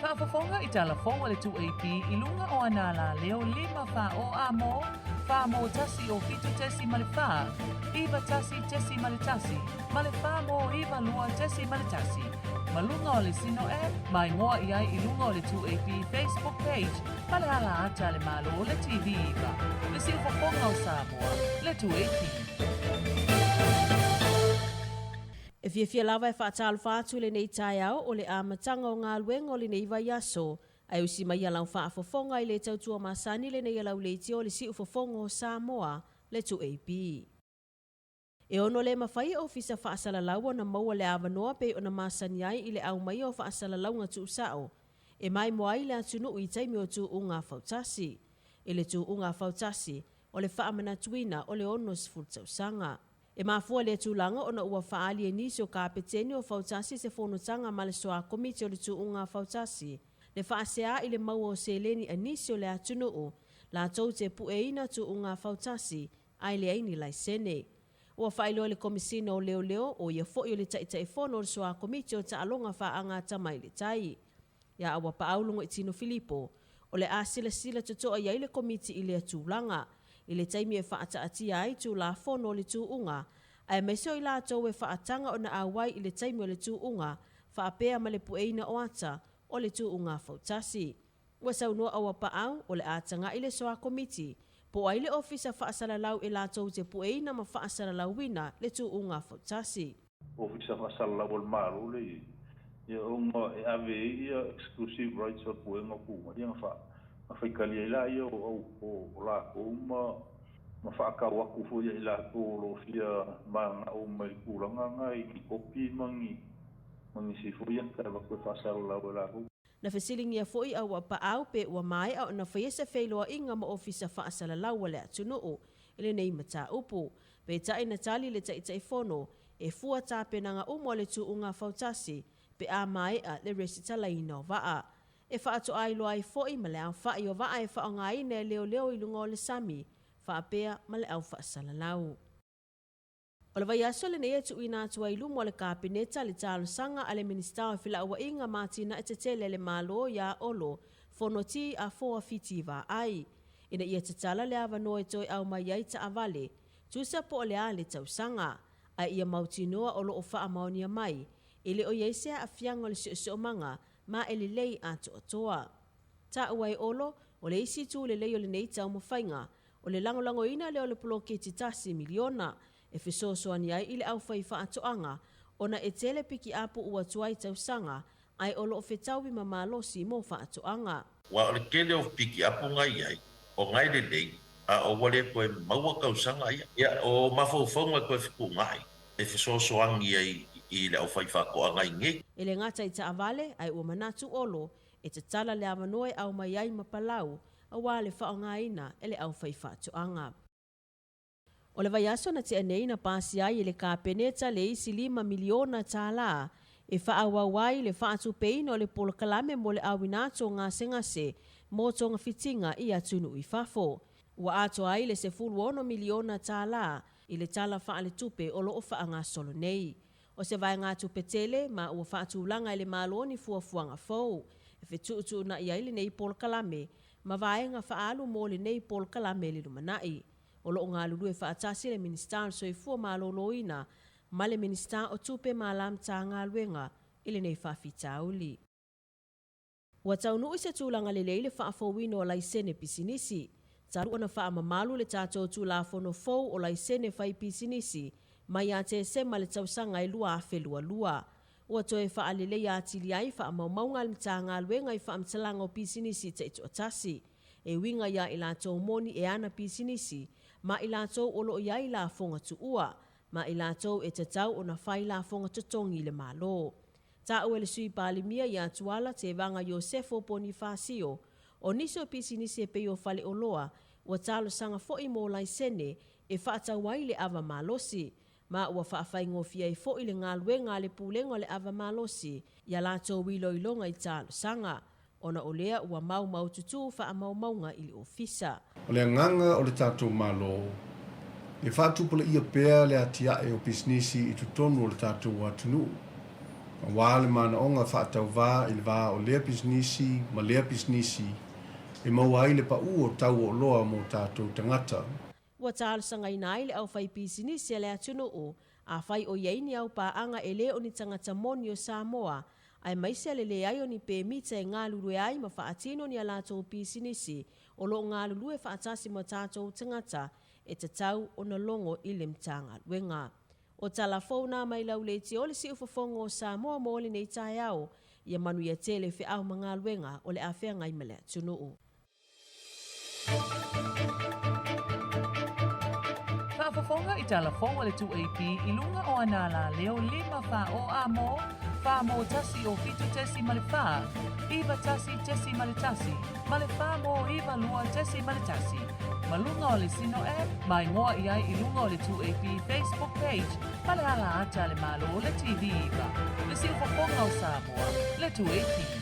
Whaafafonga I talafonga le 2AP ilunga o anala leo 5 wha o amo, wha mo tasi o fitu tesi male wha, iwa tasi tesi male tasi, male wha mo iwa lua tesi male tasi. Malunga o le sino mai ngoa iai ilunga o le 2AP Facebook page, male hala ata le malo o le TV iwa, le si whafonga o Samoa, le 2AP. E fia lava e whaatalo whaatu le nei tai au o le amatanga o ngā luenga o le nei vai aso. Ai usi mai alau whaafofonga I le tautua masani le nei alau leiti o le si ufofonga o Samoa le 2AP. E ono le mawhai o fisa whaasalalau na maua le awanoa pe o na masani ai I le au mai o whaasalalau ngā tu sao. E mai moai le atunu I taimi o tu unga fautasi. E le tu unga fautasi o le whaamana tuina o le ono sfultausanga. E mafua le tūlanga o na ua whaali e nisi o kāpeteni o fautasi se whonutanga ma le soa komiti o le tuunga fautasi. Le whaasea I le maua o seleni a nisi o le atunu o, la tau te pueina tuunga fautasi, ai le aini lai sene. Ua whailo le komisina o leo leo o ia fo o le taitai whono o le soa komiti o ta alonga whaanga tamai le tai. Ia awa paaulungo I tino Filipo, o le asila sila tutoa iai le komiti I le tūlanga. I le taimi e whaataatia ai tū la whono le tūunga, ai meso I la tau e whaatanga o na awai I le taimi o le tūunga, whaapea ma le pueina o ata o le tūunga fautasi. Ua saunua awa paau o le atanga I le soa komiti, po ai le ofisa whaasalalau I la tau te pueina ma whaasalalau wina le tūunga fautasi. Ofisa whaasalalau al maru le ia onga e ave ia exclusive rights o puenga kunga, ia ngā Afrikali ila yo o la ma whaaka waku fo ia ila tōro fia maanga o mai kuranga ngai ki kopi mangi si fo ia kara waku whaasara lau la ko. Na fesilingi a foi au pa au pe ua mai au na whaiesa whailoa inga ma ofisa whaasala lau wale atunu o ele nei mata upu. Pe tai na tali le tai whono e fua tāpenanga umo le tuunga fautasi pe a mai a le resitala ina o waa. E whaato ai loa I fōi ma le au wha I o waa e wha o ngai ne leo leo I lungo le sami, wha apea ma le au wha salalau. O le vai aso le nei atu ina atua I lumo le kāpineta le tālo sanga ale minister o whila ua inga mātina e te tele le malo ya olo, whonoti a fōa fiti wa ai. Ina ia te tala le awa noe toi au mai ai ta avale, tusa po le a le tau sanga, ai ia mauti noa o lo o wha amaonia mai, ele o yeisea a fiango le si manga, ma ele lei ato atoa. Ta uai olo, o le isi tu le lei o le nei tau mawhainga, o le langolango ina le o le poloke titasi miliona, e fisosoani ai ile au whaifa atoanga, o na e tele piki apu ua tuai tau sanga, ai olo o whetauwi ma malosi mo wha atoanga. Wa o le kele o piki apu ngai ai, o ngai le lei, a o wale koe maua kausanga ia, ia o mawhauwhaunga koe whiku ngai, e fisosoani ai, I le au whaifa ko a ngai nge. E le ngata I ta avale ai ua manatu olo e te tala le amanoe au mai ai mapalau a wale whaonga ina e le au whaifa tuanga. O le vai aso na te anei na pasi ai le kāpeneta le isi 5 miliona tā la e whaawawai le whaatu peina o le polo kalame mo le awinato ngase mo tonga fitinga I atunu I fafo. Ua ato ai le 10 miliona tā la I le tala wha le tupe o loo whaanga solo nei. O se vai ngā tupetele ma ua whaatulanga I le maloni fuafuanga fau. E whetuutu na I aile nei pol kalame, ma vai ngā whaalu mo le nei pol kalame le lumanai. O loo ngā lulu e whaatasi le minister so I fua maloloina, ma le minister o tupe malam tā ngā luenga I le nei whawhitauli. Ua taunu I se tūlanga le leile whaafowino o laisene pisinisi. Taru ona whaamamalu le tātou tūlafono fau o laisene whai pisinisi, mai a te se ma le tausanga I lua a whelua. Ua toe whaalele ia atili ai whaamaumaunga le mta ngā luenga I whaamtalanga o pisinisi te ito atasi. E winga ia I lātou moni e ana pisinisi, ma I lātou olo ia I la fonga tuua, ma I lātou e te tau o na whai la fonga tutongi le malo. Ta ue le sui palimia ia tuala te vanga Iosefo Bonifasio, o niso pisinisi e peo fale oloa, ua talo sanga foi mo laisene e whaatawai le ava malosi, ma ua whaafai I fo I le ngā luenga le pūlenga le ava malosi, ia lātou wilo I longa I tālo sanga. Ona o lea ua mau tutu whaamaumaunga I le ofisa. O le nganga o le tātou malo, e whaatupula ia pēr le atia e o pisnisi I tutonu o le tātou atunu. Wale mana onga whaatau wā i le wā o lea pisnisi, ma lea pisnisi, e maua le pa u o tau o loa mo tātou tangata. Ua tālasanga i nai le au whai pisinisi le atunu o, a whai o ieini au pa anga e le o ni tangata moni o Samoa, ai maise le le ai o ni pe mita e ngā lulu e ai ma whaatino ni a lātou pisinisi, o lo ngā lulu e whaatasi ma tātou tangata, e te tau o na longo i le mtanga luenga. O tala fauna mai lau le ti ole si ufafongo o Samoa mo ole nei tae au, ia manu ia tele fe au mga luenga o le awhea ngai mele tunu o. Whaafafonga i tala fonga le 2AP i lunga o anala leo 5 wha o amo, wha mo tasi o fitu tesi male wha, iwa tasi tesi male tasi, male wha mo iwa lua tesi male tasi. Malunga o le sino app, mai ngoa i ai i lunga o le 2AP Facebook page, male ala ata le malo o le TV iwa. Le si ufafonga o Samoa, le 2AP.